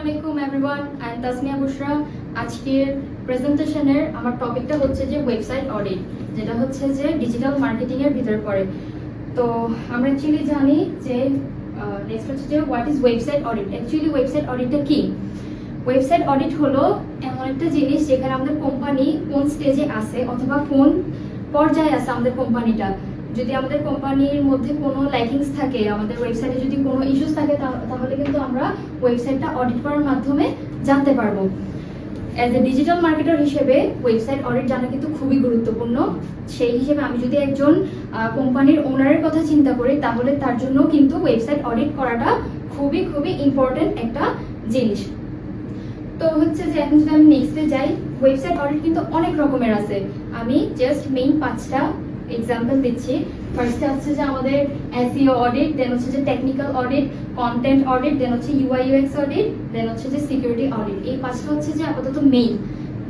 আলাইকুম everyone, I am Tasmia বুশরা। আজকের প্রেজেন্টেশনের আমার টপিকটা হচ্ছে যে ওয়েবসাইট অডিট, যেটা হচ্ছে যে ডিজিটাল মার্কেটিং এর ভিতরে পড়ে। তো আমরা অ্যাকচুয়ালি জানি যে নেক্সট হচ্ছে যে what is website audit. Actually website অডিটটা কি? ওয়েবসাইট অডিট হলো এমন একটা জিনিস যেখানে আমাদের কোম্পানি কোন স্টেজে আছে অথবা কোন পর্যায়ে আছে আমাদের কোম্পানিটা। যদি আমাদের কোম্পানির মধ্যে কোনো ল্যাকিংস থাকে, আমাদের ওয়েবসাইটে যদি কোনো ইস্যুস থাকে, তাহলে কিন্তু আমরা ওয়েবসাইটটা অডিট করার মাধ্যমে জানতে পারবো। অ্যাজ এ ডিজিটাল মার্কেটার হিসেবে ওয়েবসাইট অডিট জানা কিন্তু খুবই গুরুত্বপূর্ণ। সেই হিসেবে আমি যদি একজন কোম্পানির ওনারের কথা চিন্তা করি, তাহলে তার জন্য কিন্তু ওয়েবসাইট অডিট করাটা খুবই খুবই ইম্পর্টেন্ট একটা জিনিস। তো হচ্ছে যে এখন যদি আমি নেক্সটে যাই, ওয়েবসাইট অডিট কিন্তু অনেক রকমের আছে। আমি জাস্ট মেইন 5টা এক্সাম্পল দিচ্ছি। ফার্স্টে হচ্ছে যে আমাদের এসইও অডিট, দেন হচ্ছে যে টেকনিক্যাল অডিট, কন্টেন্ট অডিট, দেন হচ্ছে ইউআই ইউএক্স অডিট, দেন হচ্ছে যে সিকিউরিটি অডিট। এই 5টা হচ্ছে যে আপাতত মেইন।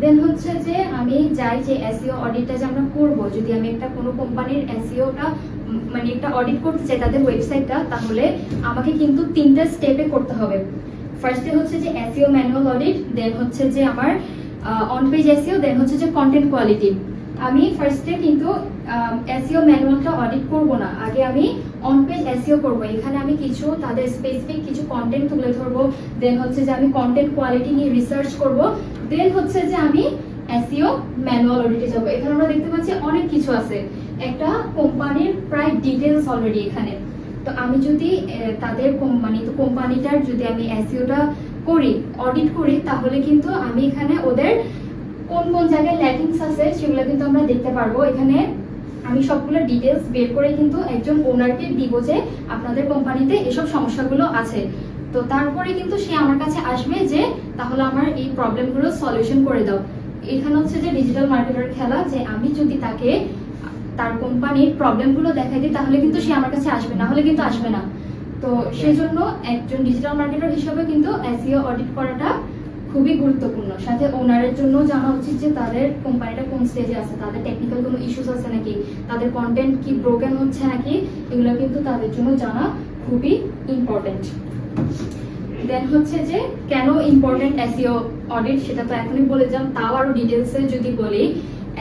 দেন হচ্ছে যে আমি যাই যে এসইও অডিটটা যে আমরা করবো, যদি আমি একটা কোনো কোম্পানির এসইওটা মানে একটা অডিট করতে চাই তাদের ওয়েবসাইটটা, তাহলে আমাকে কিন্তু 3টা স্টেপে করতে হবে। ফার্স্টে হচ্ছে যে এসইও ম্যানুয়াল অডিট, দেন হচ্ছে যে আমার অন পেজ এসইও, দেন হচ্ছে যে কন্টেন্ট কোয়ালিটি। আমি ফার্স্টে কিন্তু এসইও ম্যানুয়ালটা অডিট করব না, আগে আমি অন পেজ এসইও করব। এখানে আমি কিছু তাদের স্পেসিফিক কিছু কন্টেন্ট তুলে ধরবো, দেন হচ্ছে যে আমি কন্টেন্ট কোয়ালিটি নিয়ে রিসার্চ করব, দেন হচ্ছে যে আমি এসইও ম্যানুয়াল অডিটে যাব। এখানে আমরা দেখতে পাচ্ছি অনেক কিছু আছে, একটা কোম্পানির প্রায় ডিটেলস অলরেডি এখানে। তো আমি যদি তাদের কোম্পানিটার যদি আমি এসইওটা করি, অডিট করি, তাহলে কিন্তু আমি এখানে ওদের কোন কোন জায়গায় ল্যাকিংস আছে সেগুলো কিন্তু আমরা দেখতে পারবো। এখানে আমি সবগুলো ডিটেলস বের করে কিন্তু একজন ওনারকে দিব যে আপনাদের কোম্পানিতে এসব সমস্যাগুলো আছে। তো তারপরে কিন্তু সে আমার কাছে আসবে যে তাহলে আমার এই প্রবলেমগুলো সলিউশন করে দাও। এখানে হচ্ছে যে ডিজিটাল মার্কেটার খেলা, যে আমি যদি তাকে তার কোম্পানির প্রবলেমগুলো দেখাই দিই, তাহলে কিন্তু সে আমার কাছে আসবে, না হলে কিন্তু আসবে না। তো সেজন্য একজন ডিজিটাল মার্কেটার হিসেবে কিন্তু এসইও অডিট করাটা খুবই গুরুত্বপূর্ণ। সাথে ওনারের জন্য জানা উচিত যে তাদের কোম্পানিটা কোন স্টেজে আছে, তাদের টেকনিক্যাল কোনো ইস্যুস আছে নাকি, তাদের কন্টেন্ট কি ব্রোকেন হচ্ছে নাকি, এগুলো কিন্তু তাদের জন্য জানা খুবই ইম্পর্টেন্ট। দেন হচ্ছে যে কেন ইম্পর্টেন্ট এসইও অডিট, সেটা তো এখনই বলে যাম। তাও আরো ডিটেলসে যদি বলি,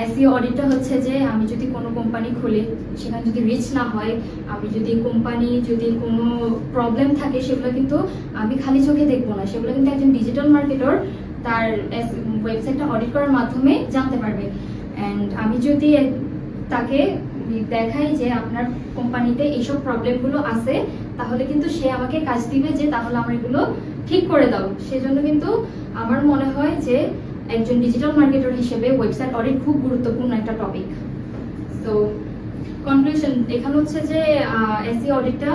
এসইও অডিটটা হচ্ছে যে আমি যদি কোনো কোম্পানি খুলি, সেখানে যদি রিচ না হয়, আমি যদি কোম্পানি যদি কোনো প্রবলেম থাকে, সেগুলো কিন্তু আমি খালি চোখে দেখবো না, সেগুলো কিন্তু একজন ডিজিটাল মার্কেটর তার ওয়েবসাইটটা অডিট করার মাধ্যমে জানতে পারবে। অ্যান্ড আমি যদি তাকে দেখাই যে আপনার কোম্পানিতে এইসব প্রবলেমগুলো আছে, তাহলে কিন্তু সে আমাকে কাজ দিবে যে তাহলে আমার এগুলো ঠিক করে দাও। সেজন্য কিন্তু আমার মনে হয় যে একজন ডিজিটাল মার্কেটার হিসেবে ওয়েবসাইট অডিট খুব গুরুত্বপূর্ণ একটা টপিক। তো কনক্লুশন এখানে হচ্ছে যে এসইও অডিটটা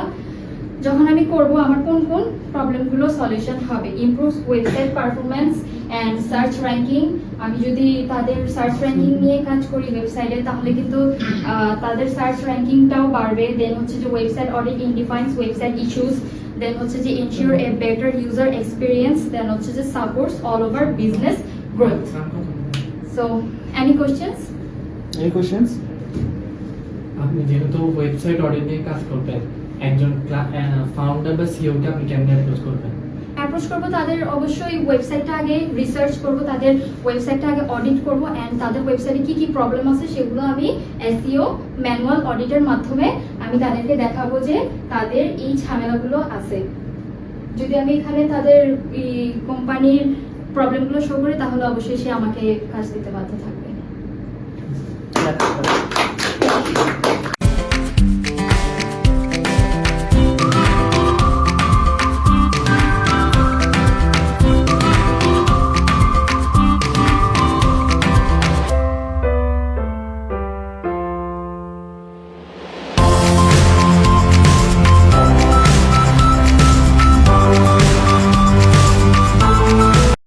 যখন আমি করব, আমার কোন কোন প্রবলেমগুলো সলিউশন হবে। Improves website performance and search ranking. আমি যদি তাদের সার্চ র্যাঙ্কিং নিয়ে কাজ করি ওয়েবসাইটে, তাহলে কিন্তু তাদের সার্চ র্যাঙ্কিংটাও বাড়বে। দেন হচ্ছে যে website audit defines website issues, then হচ্ছে যে ensure a better user experience, then হচ্ছে যে supports all over business growth. So, any questions? আপনি যেহেতু ওয়েবসাইট অডিট নিয়ে কাজ করবেন, একজন ফাউন্ডার বা সিইও কে আপনি কেমনে অ্যাপ্রোচ করবেন? অ্যাপ্রোচ করবো তাদের, অবশ্যই ওয়েবসাইটটা আগে রিসার্চ করব, তাদের ওয়েবসাইটটা আগে অডিট করব, অ্যান্ড তাদের ওয়েবসাইটে কি কি প্রবলেম আছে সেগুলো আমি এসইও ম্যানুয়াল অডিটের মাধ্যমে আমি তাদেরকে দেখাবো যে তাদের এই ঝামেলাগুলো আছে। যদি আমি এখানে তাদের এই কোম্পানির প্রবলেমগুলো শো করি, তাহলে অবশ্যই সে আমাকে কাজ দিতে বাধ্য থাকবে।